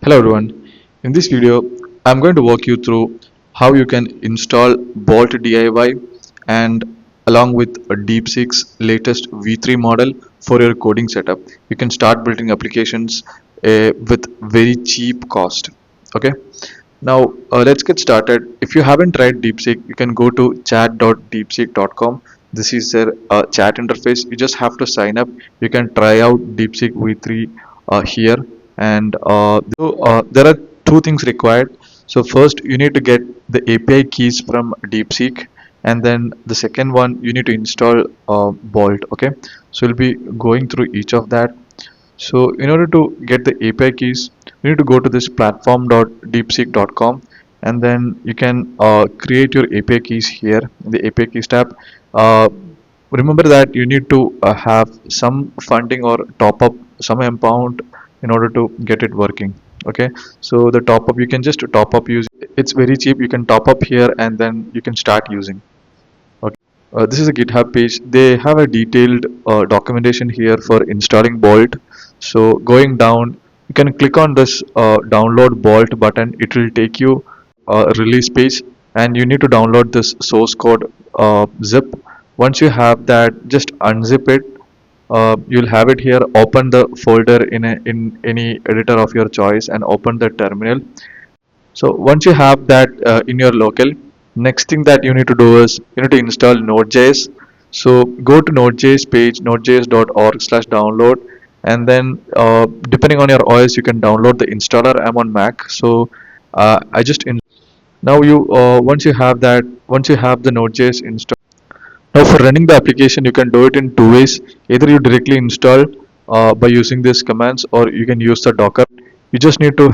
Hello everyone. In this video, I'm going to walk you through how you can install Bolt.diy and along with a Deepseek's latest V3 model for your coding setup. You can start building applications with very cheap cost. Okay. Now let's get started. If you haven't tried Deepseek, you can go to chat.deepseek.com. This is their chat interface. You just have to sign up. You can try out Deepseek V3 here, and there are two things required. So first, you need to get the API keys from Deepseek, and then the second one you need to install Bolt. Okay, so we'll be going through each of that. So in order to get the API keys, you need to go to this platform.deepseek.com, and then you can create your API keys here in the API keys tab. Uh, Remember that you need to have some funding or top up some amount in order to get it working. Okay, so the top up, you can just top up, use it's very cheap. You can top up here and then you can start using. Okay. This is a GitHub page. They have a detailed documentation here for installing Bolt. So going down, you can click on this download Bolt button. It will take you a release page, and you need to download this source code zip. Once you have that, just unzip it. You'll have it here. Open the folder in any editor of your choice and open the terminal. So once you have that in your local, next thing that you need to do is you need to install Node.js. So go to Node.js page, nodejs.org/download, and then depending on your OS, you can download the installer. I'm on Mac, so I just now you once you have the Node.js installed. Now for running the application, you can do it in two ways. Either you directly install by using these commands, or you can use the Docker. You just need to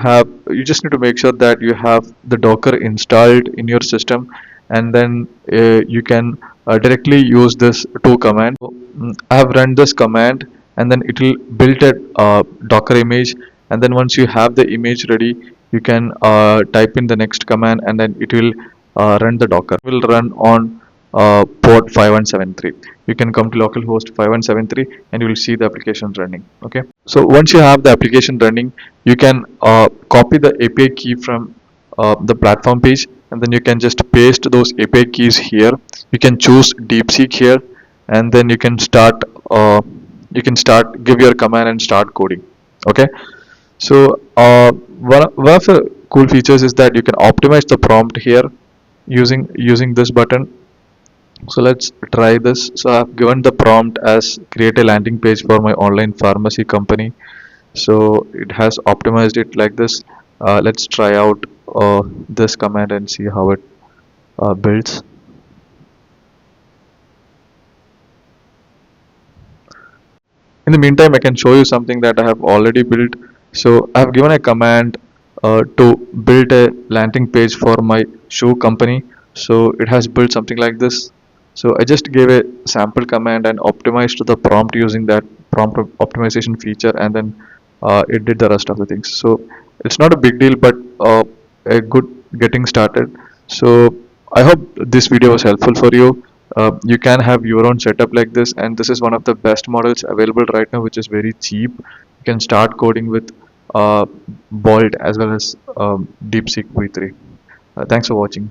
make sure that you have the Docker installed in your system, and then you can directly use this two command. I have run this command, and then it will build a Docker image, and then once you have the image ready, you can type in the next command, and then it will run the Docker. It will run on port 5173. You can come to localhost 5173 and you will see the application running. Okay, so once you have the application running, you can copy the API key from the platform page, and then you can just paste those API keys here. You can choose Deepseek here, and then you can start give your command and start coding. Okay, so one of the cool features is that you can optimize the prompt here using this button. So let's try this. So I've given the prompt as create a landing page for my online pharmacy company. So it has optimized it like this. Let's try out this command and see how it builds. In the meantime, I can show you something that I have already built. So I have given a command to build a landing page for my shoe company. So it has built something like this. So I just gave a sample command and optimized the prompt using that prompt optimization feature, and then it did the rest of the things. So it's not a big deal, but a good getting started. So I hope this video was helpful for you. You can have your own setup like this, and this is one of the best models available right now, which is very cheap. You can start coding with Bolt as well as Deepseek V3. Thanks for watching.